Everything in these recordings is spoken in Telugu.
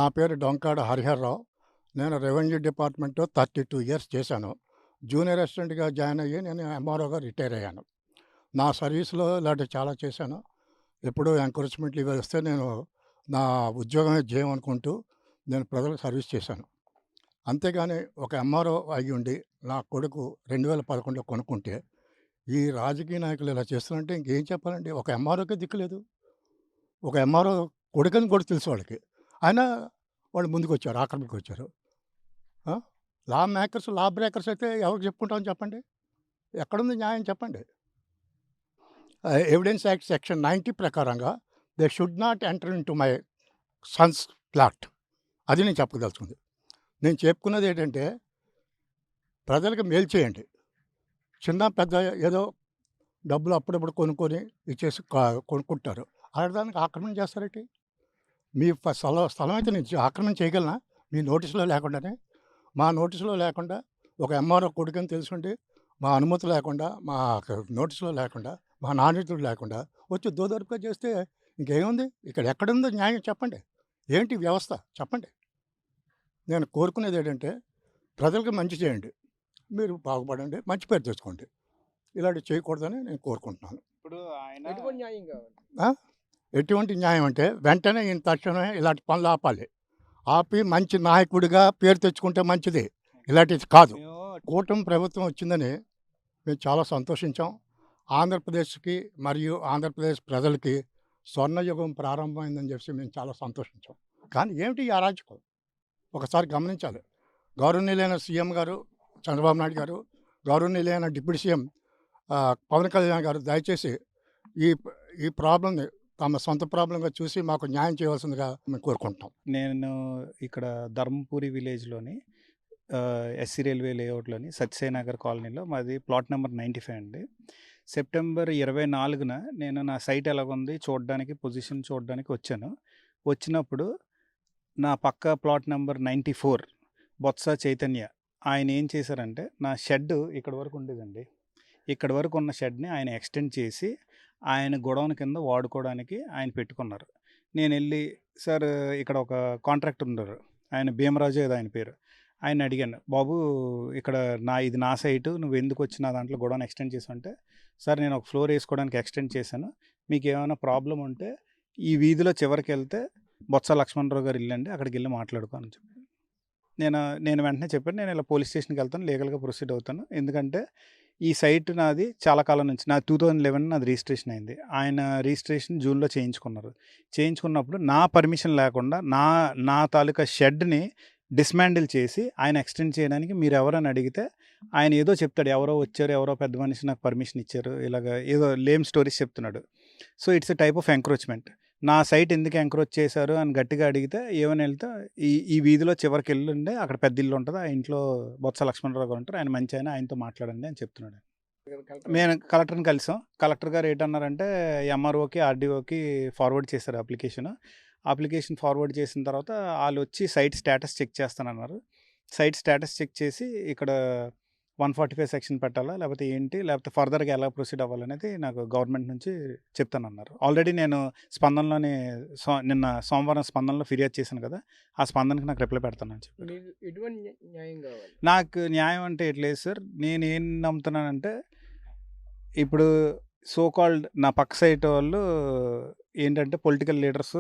నా పేరు డొంకాడ హరిహరరావు. నేను రెవెన్యూ డిపార్ట్మెంట్‌లో 32 ఇయర్స్ చేశాను. జూనియర్ అసిస్టెంట్‌గా జాయిన్ అయ్యి నేను ఎంఆర్ఓగా రిటైర్ అయ్యాను. నా సర్వీస్‌లో ఇలాంటివి చాలా చేశాను. ఎప్పుడూ ఎంకరేజ్‌మెంట్లు ఇవి వస్తే నేను నా ఉద్యోగమే ధ్యేయం అనుకుంటూ నేను ప్రజలకు సర్వీస్ చేశాను. అంతేగాని ఒక ఎంఆర్ఓ అయ్యుండి నా కొడుకు 2011లో కొనుక్కుంటే, ఈ రాజకీయ నాయకులు ఇలా చేస్తున్నారంటే ఇంకేం చెప్పాలండి? ఒక ఎంఆర్ఓకే దిక్కులేదు. ఒక ఎంఆర్ఓ కొడుకని కూడా తెలుసు వాళ్ళకి. అయినా వాళ్ళు ముందుకొచ్చారు, ఆక్రమణకొచ్చారు. ఆ! లా మేకర్స్, లా బ్రేకర్స్ అయితే ఎవరికి చెప్పుకుంటాం చెప్పండి? ఎక్కడుంది న్యాయం చెప్పండి? ఎవిడెన్స్ యాక్ట్ సెక్షన్ 90 ప్రకారంగా they should not enter into my Sons plot. అది నేను చెప్పదలుచుకుంది. నేను చెప్పుకున్నది ఏంటంటే, ప్రజలకు మేలు చేయండి. చిన్న, పెద్ద ఏదో డబ్బులు అప్పుడప్పుడు కొనుక్కొని ఇచ్చేసి కొనుక్కుంటారు. అలాంటి ఆక్రమణ చేస్తారేంటి? మీ స్థలం అయితే నేను ఆక్రమణ చేయగలనా? మీ నోటీస్‌లో లేకుండానే? మా నోటీస్‌లో లేకుండా ఒక ఎంఆర్ఓ కొడుకని తెలుసుండి, మా అనుమతి లేకుండా, మా నోటీస్‌లో లేకుండా, మా నాణ్యతలు లేకుండా వచ్చి దోదరుపుగా చేస్తే ఇంకేముంది? ఇక్కడ ఎక్కడుందో న్యాయం చెప్పండి? ఏంటి వ్యవస్థ చెప్పండి? నేను కోరుకునేది ఏంటంటే, ప్రజలకు మంచి చేయండి. మీరు బాగుపడండి. మంచి పేరు తెచ్చుకోండి. ఇలాంటివి చేయకూడదని నేను కోరుకుంటున్నాను. ఇప్పుడు ఆయన ఎటువంటి న్యాయం కావాలి? ఆ! ఎటువంటి న్యాయం అంటే వెంటనే ఈయన తక్షణమే ఇలాంటి పనులు ఆపాలి. ఆపి మంచి నాయకుడిగా పేరు తెచ్చుకుంటే మంచిది. ఇలాంటిది కాదు. మేము కూటమి ప్రభుత్వం వచ్చిందని మేము చాలా సంతోషించాం. ఆంధ్రప్రదేశ్‌కి మరియు ఆంధ్రప్రదేశ్ ప్రజలకి స్వర్ణయుగం ప్రారంభమైందని చెప్పి మేము చాలా సంతోషించాం. కానీ ఏమిటి ఈ అరాచకం? ఒకసారి గమనించాలి. గౌరవనీయులైన సీఎం గారు చంద్రబాబు నాయుడు గారు, గౌరవనీయులైన డిప్యూటీ సీఎం పవన్ కళ్యాణ్ గారు దయచేసి ఈ ఈ ప్రాబ్లమ్‌ని తమ సొంత ప్రాబ్లమ్‌గా చూసి మాకు న్యాయం చేయవలసిందిగా మేము కోరుకుంటున్నాం. నేను ఇక్కడ ధర్మపురి విలేజ్‌లోని ఎస్సీ రైల్వే లేఅవుట్‌లోని సత్యసాయి నగర్ కాలనీలో మాది ప్లాట్ నెంబర్ 95 అండి. సెప్టెంబర్ 24న నేను నా సైట్ ఎలాగుంది చూడడానికి, పొజిషన్ చూడడానికి వచ్చాను. వచ్చినప్పుడు నా పక్క ప్లాట్ నెంబర్ 94 బొత్స చైతన్య ఆయన ఏం చేశారంటే, నా షెడ్ ఇక్కడి వరకు ఉండేదండి. ఇక్కడి వరకు ఉన్న షెడ్‌ని ఆయన ఎక్స్టెండ్ చేసి ఆయన గోడౌన్ కింద వాడుకోవడానికి ఆయన పెట్టుకున్నారు. నేనెళ్ళి సార్ ఇక్కడ ఒక కాంట్రాక్టర్ ఉన్నారు. ఆయన భీమరాజు ఏదో ఆయన పేరు. ఆయన్ని అడిగాను, బాబు ఇక్కడ ఇది నా సైటు నువ్వెందుకు వచ్చి నా దాంట్లో గోడౌన్ ఎక్స్టెండ్ చేసావంటే, సార్ నేను ఒక ఫ్లోర్ వేసుకోవడానికి ఎక్స్టెండ్ చేశాను. మీకేమైనా ప్రాబ్లమ్ ఉంటే ఈ వీధిలో చివరికెళ్తే బొత్స లక్ష్మణరావు గారి ఇల్లండి, అక్కడికెళ్ళి మాట్లాడుకో అని చెప్పి. నేను వెంటనే చెప్పాను, నేను ఇలా పోలీస్ స్టేషన్‌కి వెళ్తాను, లీగల్‌గా ప్రొసీడ్ అవుతాను. ఎందుకంటే ఈ సైట్ నాది చాలా కాలం నుంచి, నాది 2011 నాది రిజిస్ట్రేషన్ అయింది. ఆయన రిజిస్ట్రేషన్ జూన్‌లో చేయించుకున్నారు. చేయించుకున్నప్పుడు నా పర్మిషన్ లేకుండా నా తాలూకా షెడ్‌ని డిస్మాండిల్ చేసి ఆయన ఎక్స్టెండ్ చేయడానికి మీరెవరని అడిగితే ఆయన ఏదో చెప్తాడు. ఎవరో వచ్చారు, ఎవరో పెద్ద మనిషి నాకు పర్మిషన్ ఇచ్చారు, ఇలాగ ఏదో లేమ్ స్టోరీస్ చెప్తున్నాడు. So it's a type of encroachment. నా సైట్ ఎందుకు ఎంక్రోచ్ చేశారు అని గట్టిగా అడిగితే ఏమని వెళ్తే ఈ వీధిలో చివరికి వెళ్ళండి, అక్కడ పెద్ద ఇల్లు ఉంటుంది, ఆ ఇంట్లో బొత్స లక్ష్మణరావు గారు ఉంటారు, ఆయన మంచి ఆయనతో మాట్లాడండి అని చెప్తున్నాడు. మేము కలెక్టర్ని కలిసాం. కలెక్టర్ గారు ఏంటన్నారంటే ఎంఆర్ఓకి, ఆర్డీఓకి ఫార్వర్డ్ చేశారు అప్లికేషన్ ఫార్వర్డ్ చేసిన తర్వాత వాళ్ళు వచ్చి సైట్ స్టేటస్ చెక్ చేస్తానన్నారు. సైట్ స్టేటస్ చెక్ చేసి ఇక్కడ 145 సెక్షన్ పెట్టాలా లేకపోతే ఏంటి, లేకపోతే ఫర్దర్గా ఎలా ప్రొసీడ్ అవ్వాలనేది నాకు గవర్నమెంట్ నుంచి చెప్తానన్నారు. ఆల్రెడీ నేను స్పందనలోని నిన్న సోమవారం స్పందనలో ఫిర్యాదు చేశాను కదా, ఆ స్పందనకి నాకు రిప్లై పెడతానని చెప్పి. మీకు ఎటువంటి న్యాయం కావాలి? నాకు న్యాయం అంటే ఎట్లేదు సార్, నేనేం నమ్ముతున్నానంటే ఇప్పుడు సో కాల్డ్ నా పక్క సైట్ వాళ్ళు ఏంటంటే పొలిటికల్ లీడర్స్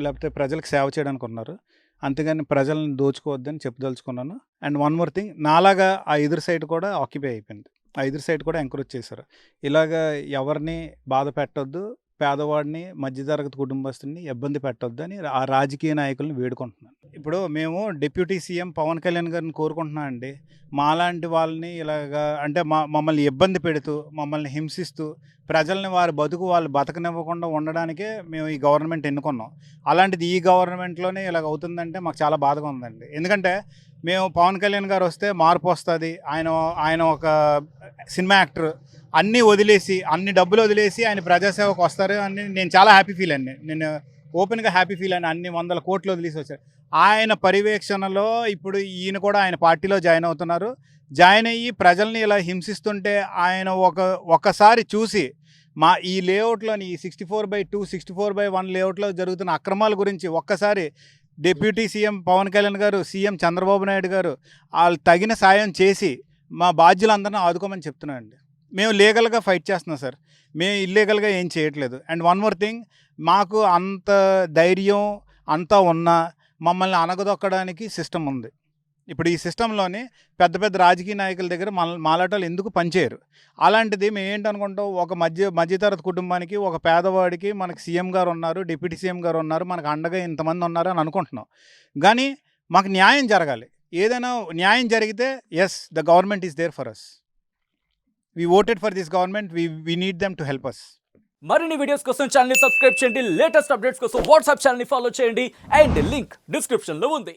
లేకపోతే ప్రజలకు సేవ చేయడానికి ఉన్నారు. అంతేగాని ప్రజలను దోచుకోవద్దని చెప్పదలుచుకున్నాను. అండ్ వన్ మోర్ థింగ్, నాలాగా ఆ ఎదురు సైడ్ కూడా ఆక్యుపై అయిపోయింది. ఆ ఎదురు సైడ్ కూడా ఎంకరేజ్ చేశారు. ఇలాగా ఎవరిని బాధ పెట్టొద్దు, పేదవాడిని, మధ్యతరగతి కుటుంబస్తుని ఇబ్బంది పెట్టొద్దు అని ఆ రాజకీయ నాయకులను వేడుకుంటున్నాను. ఇప్పుడు మేము డిప్యూటీ సీఎం పవన్ కళ్యాణ్ గారిని కోరుకుంటున్నాం అండి. మాలాంటి వాళ్ళని ఇలాగా అంటే మమ్మల్ని ఇబ్బంది పెడుతూ, మమ్మల్ని హింసిస్తూ, ప్రజల్ని వారి బతుకు వాళ్ళు బతకనివ్వకుండా ఉండడానికే మేము ఈ గవర్నమెంట్ ఎన్నుకున్నాం. అలాంటిది ఈ గవర్నమెంట్లోనే ఇలాగ అవుతుందంటే మాకు చాలా బాధగా ఉందండి. ఎందుకంటే మేము పవన్ కళ్యాణ్ గారు వస్తే మార్పు వస్తుంది, ఆయన ఒక సినిమా యాక్టర్, అన్నీ వదిలేసి అన్ని డబ్బులు వదిలేసి ఆయన ప్రజాసేవకు వస్తారు అని నేను చాలా హ్యాపీ ఫీల్ అండి. నేను ఓపెన్గా హ్యాపీ ఫీల్ అని అన్ని 100 కోట్లు వదిలేసి వచ్చారు. ఆయన పర్యవేక్షణలో ఇప్పుడు ఈయన కూడా ఆయన పార్టీలో జాయిన్ అవుతున్నారు. జాయిన్ అయ్యి ప్రజల్ని ఇలా హింసిస్తుంటే ఆయన ఒకసారి చూసి ఈ లేఅవుట్లోని ఈ 64/2, 64/1 లేఅవుట్లో జరుగుతున్న అక్రమాల గురించి ఒక్కసారి డిప్యూటీ సీఎం పవన్ కళ్యాణ్ గారు, సీఎం చంద్రబాబు నాయుడు గారు వాళ్ళు తగిన సాయం చేసి మా బాధ్యులందరినీ ఆదుకోమని చెప్తున్నానండి. మేము లీగల్గా ఫైట్ చేస్తున్నాం సార్, మేము ఇల్లీగల్గా ఏం చేయట్లేదు. అండ్ వన్ మోర్ థింగ్, మాకు అంత ధైర్యం అంతా ఉన్నా మమ్మల్ని అనగదొక్కడానికి సిస్టమ్ ఉంది. ఇప్పుడు ఈ సిస్టంలోని పెద్ద పెద్ద రాజకీయ నాయకుల దగ్గర మాలాటోళ్ళు ఎందుకు పనిచేయరు. అలాంటిది మేము ఏంటనుకుంటాం, ఒక మధ్యతరగతి కుటుంబానికి, ఒక పేదవాడికి మనకి సీఎం గారు ఉన్నారు, డిప్యూటీ సీఎం గారు ఉన్నారు, మనకు అండగా ఇంతమంది ఉన్నారు అని అనుకుంటున్నాం. కానీ మాకు న్యాయం జరగాలి. ఏదైనా న్యాయం జరిగితే yes, the government is there for us. We voted for this government, we need them to help us. మరిన్ని వీడియోస్ కోసం ఛానల్ ని సబ్స్క్రైబ్ చేయండి, లేటెస్ట్ అప్డేట్స్ కోసం వాట్సాప్ ఛానల్ ని ఫాలో చేయండి అండ్ లింక్ డిస్క్రిప్షన్ లో ఉంది.